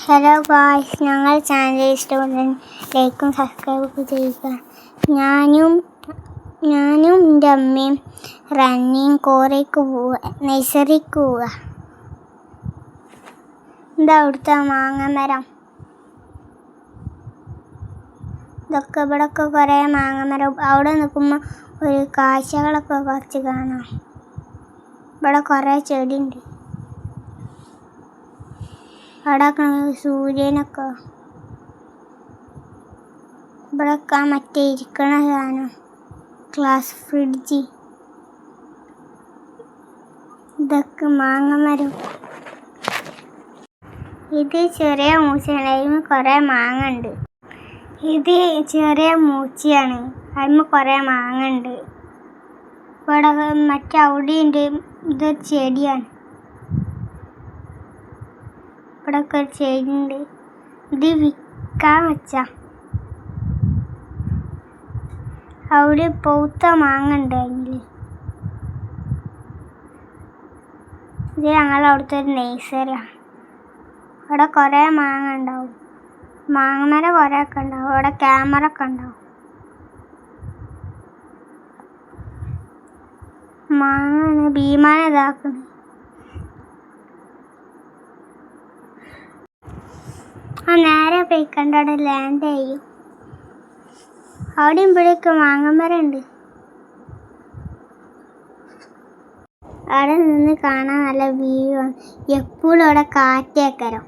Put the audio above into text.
Hello guys, ഞങ്ങൾ channel ഇഷ്ടപ്പെടുന്ന ലൈക്കും സബ്സ്ക്രൈബൊക്കെ ചെയ്യുക. ഞാനും എൻ്റെ അമ്മയും റണ്ണിങ് കോറയ്ക്ക് പോവുക, നഴ്സറിക്ക് പോവുക. എന്താ അവിടുത്തെ മാങ്ങ മരം? ഇവിടെയൊക്കെ കുറേ മാങ്ങ മരം. അവിടെ നിൽക്കുമ്പോൾ ഒരു കാഴ്ചകളൊക്കെ കുറച്ച് കാണാം. ഇവിടെ കുറേ ചെടിയുണ്ട്. അവിടെ സൂര്യനൊക്കെ. ഇവിടെയൊക്കെ മറ്റേ ഇരിക്കണ സാധനം, ഗ്ലാസ് ഫ്രിഡ്ജ്. ഇതൊക്കെ മാങ്ങ മരം. ഇത് ചെറിയ മൂച്ചയാണ്, അതിന് കുറേ മാങ്ങ ഉണ്ട്. ഇത് ചെറിയ മൂച്ചയാണ്, അതിന് കുറേ മാങ്ങ ഉണ്ട്. ഇവിടെ മറ്റേ അവിടെയുണ്ട്. ഇത് ചെടിയാണ്. ഇവിടെയൊക്കെ ഒരു ചെടിയുണ്ട്. ഇത് വിൽക്കാൻ വെച്ചാ. അവിടെ പൗത്ത മാങ്ങ ഉണ്ട്. അതിൽ ഇത് ഞങ്ങളവിടുത്തെ ഒരു നഴ്സറിയാണ്. അവിടെ കുറേ മാങ്ങ ഉണ്ടാവും. മാങ്ങമരം കുറേ ഒക്കെ ഉണ്ടാവും. അവിടെ ക്യാമറ ഒക്കെ ഉണ്ടാവും. മാങ്ങ ഭീമാനെ ഇതാക്കുന്നു. നേരെ പോയിക്കണ്ട അവിടെ ലാൻഡ് ചെയ്യും. അവിടെയും ഇവിടെയൊക്കെ മാങ്ങമരം ഉണ്ട്. അവിടെ നിന്ന് കാണാൻ നല്ല വ്യൂ ആണ്. എപ്പോഴും അവിടെ കാറ്റേക്കരം.